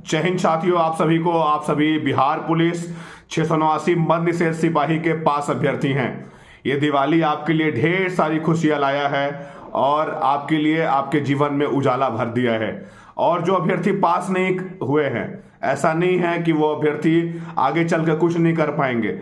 जय हिंद साथियों, आप सभी को। आप सभी बिहार पुलिस 689 मद निषेध सिपाही के पास अभ्यर्थी हैं। ये दिवाली आपके लिए ढेर सारी खुशियां लाया है और आपके लिए आपके जीवन में उजाला भर दिया है। और जो अभ्यर्थी पास नहीं हुए हैं, ऐसा नहीं है कि वो अभ्यर्थी आगे चल कर कुछ नहीं कर पाएंगे।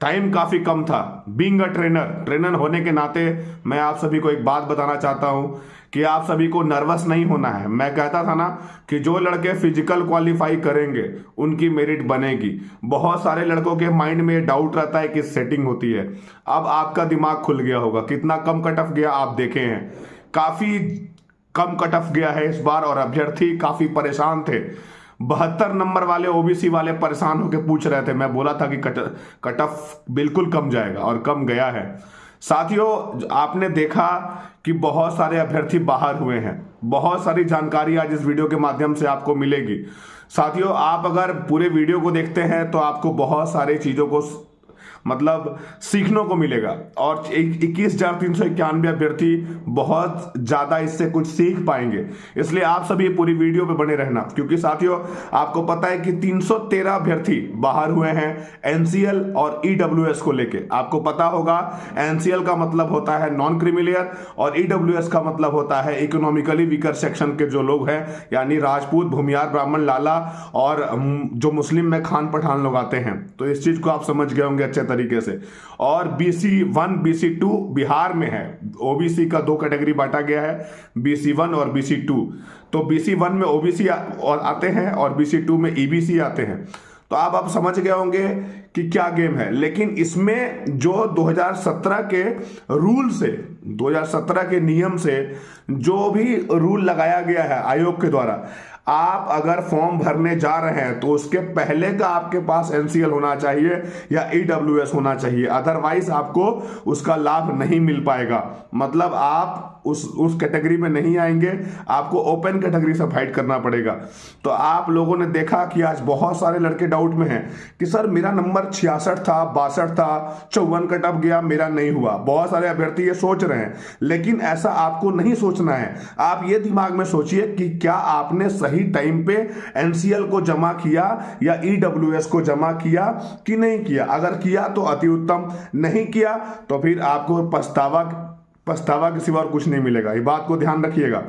टाइम काफी कम था। बीइंग अ ट्रेनर होने के नाते मैं आप सभी को एक बात बताना चाहता हूं कि आप सभी को नर्वस नहीं होना है। मैं कहता था ना कि जो लड़के फिजिकल क्वालिफाई करेंगे उनकी मेरिट बनेगी। बहुत सारे लड़कों के माइंड में डाउट रहता है कि सेटिंग होती है। अब आपका दिमाग खुल गया होगा। कितना कम कट ऑफ गया आप देखे हैं, काफी कम कट ऑफ गया है इस बार। और अभ्यर्थी काफी परेशान थे। 72 नंबर वाले ओबीसी वाले परेशान होकर पूछ रहे थे। मैं बोला था कि कट ऑफ बिल्कुल कम जाएगा और कम गया है। साथियों, आपने देखा कि बहुत सारे अभ्यर्थी बाहर हुए हैं। बहुत सारी जानकारी आज इस वीडियो के माध्यम से आपको मिलेगी। साथियों, आप अगर पूरे वीडियो को देखते हैं तो आपको बहुत सारी चीजों को मतलब सीखने को मिलेगा। और 21,391 अभ्यर्थी बहुत ज्यादा इससे कुछ सीख पाएंगे। इसलिए आप सभी पूरी वीडियो पे बने रहना, क्योंकि साथियों आपको पता है कि 313 अभ्यर्थी बाहर हुए हैं एनसीएल और ईडब्ल्यूएस को लेके। आपको पता होगा एनसीएल का मतलब होता है नॉन क्रीमिलियर और ईडब्ल्यूएस का मतलब होता है इकोनॉमिकली वीकर सेक्शन के जो लोग हैं, यानी राजपूत, भूमियार, ब्राह्मण, लाला और जो मुस्लिम में खान पठान लोग आते हैं। तो इस चीज को आप समझ गए होंगे अच्छे तरीके से। और BC1 BC2 बिहार में है। ओबीसी का 2 कैटेगरी बांटा गया है, BC1 और BC2। तो BC1 में ओबीसी आते हैं और BC2 में ईबीसी आते हैं। तो आप समझ गए होंगे कि क्या गेम है। लेकिन इसमें जो 2017 के रूल से, 2017 के नियम से जो भी रूल लगाया गया है आयोग के द्वारा, आप अगर फॉर्म भरने जा रहे हैं तो उसके पहले का आपके पास एनसीएल होना चाहिए या ईडब्ल्यूएस होना चाहिए। अदरवाइज आपको उसका लाभ नहीं मिल पाएगा। मतलब आप उस कैटेगरी में नहीं आएंगे, आपको ओपन कैटेगरी से फाइट करना पड़ेगा। तो आप लोगों ने देखा कि आज बहुत सारे लड़के डाउट में हैं कि सर मेरा नंबर 66 था, 62 था, 54 कट ऑफ गया, मेरा नहीं हुआ। बहुत सारे अभ्यर्थी ये सोच रहे हैं, लेकिन ऐसा आपको नहीं सोचना है। आप ये दिमाग में सोचिए कि क्या आपने सही टाइम पे एनसीएल को जमा किया या ईडब्ल्यूएस को जमा किया कि नहीं किया। अगर किया तो अति उत्तम, नहीं किया तो फिर आपको पछतावा के सिवा और कुछ नहीं मिलेगा। ये बात को ध्यान रखिएगा।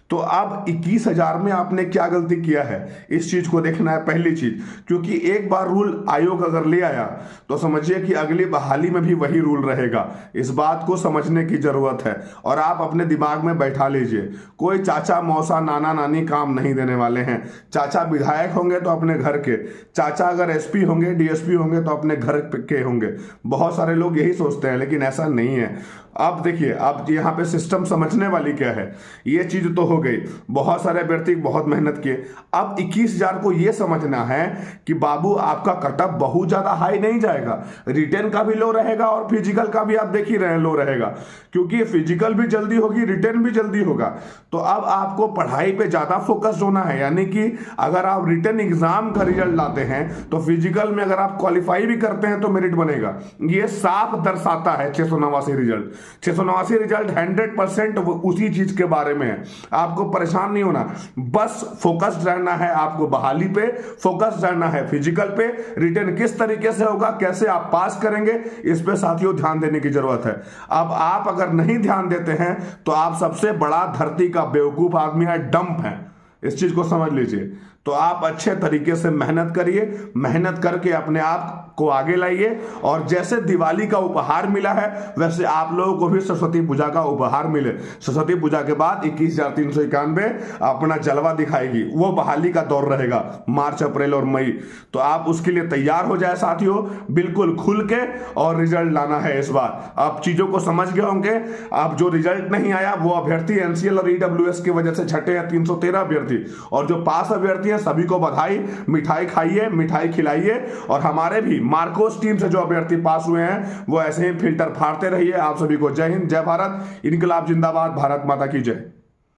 तो अब 21,000 में आपने क्या गलती किया है, इस चीज को देखना है पहली चीज। क्योंकि एक बार रूल आयोग अगर ले आया तो समझिए कि अगली बहाली में भी वही रूल रहेगा। इस बात को समझने की जरूरत है और आप अपने दिमाग में बैठा लीजिए। कोई चाचा, मौसा, नाना, नानी काम नहीं देने वाले हैं। चाचा विधायक होंगे तो अपने घर के, चाचा अगर एसपी होंगे, डीएसपी होंगे तो अपने घर के होंगे। बहुत सारे लोग यही सोचते हैं, लेकिन ऐसा नहीं है। अब देखिए, अब यहाँ पे सिस्टम समझने वाली क्या है। ये चीज तो हो गई, बहुत सारे अभ्यर्थी बहुत मेहनत किए। अब 21,000 को ये समझना है कि बाबू आपका कटअप बहुत ज्यादा हाई नहीं जाएगा। रिटेन का भी लो रहेगा और फिजिकल का भी आप देख ही रहे हैं लो रहेगा, क्योंकि फिजिकल भी जल्दी होगी, रिटेन भी जल्दी होगा। तो अब आपको पढ़ाई पे ज्यादा फोकस होना है। यानी कि अगर आप रिटेन एग्जाम का रिजल्ट लाते हैं तो फिजिकल में अगर आप क्वालिफाई भी करते हैं तो मेरिट बनेगा। ये साफ दर्शाता है 689 रिजल्ट। 689 रिजल्ट 100% उसी चीज के बारे में है। आपको परेशान नहीं होना, बस फोकस्ड रहना है। आपको बहाली पे फोकस्ड रहना है, फिजिकल पे। रिटर्न किस तरीके से होगा, कैसे आप पास करेंगे, इस पे साथियों ध्यान देने की जरूरत है। अब आप अगर नहीं ध्यान देते हैं तो आप सबसे बड़ा धरती का बेवकूफ आदमी है, डंप है। इस चीज को समझ लीजिए। तो आप अच्छे तरीके से मेहनत करिए, मेहनत करके अपने आप को आगे लाइए। और जैसे दिवाली का उपहार मिला है वैसे आप लोगों को भी सरस्वती पूजा का उपहार मिले। सरस्वती पूजा के बाद 21,391 अपना जलवा दिखाएगी। वो बहाली का दौर रहेगा, मार्च, अप्रैल और मई। तो आप उसके लिए तैयार हो जाए साथियों, बिल्कुल खुल के। और रिजल्ट लाना है इस बार। आप चीजों को समझ गए होंगे। अब जो रिजल्ट नहीं आया वो अभ्यर्थी एनसीएल और ईडब्ल्यूएस की वजह से छठे हैं 313 अभ्यर्थी। और जो पास अभ्यर्थी सभी को बधाई, मिठाई खाइए, मिठाई खिलाइए। और हमारे भी मार्कोस टीम से जो अभ्यर्थी पास हुए हैं वो ऐसे ही फिल्टर फाड़ते रहिए। आप सभी को जय हिंद, जय भारत, इनकलाब जिंदाबाद, भारत माता की जय।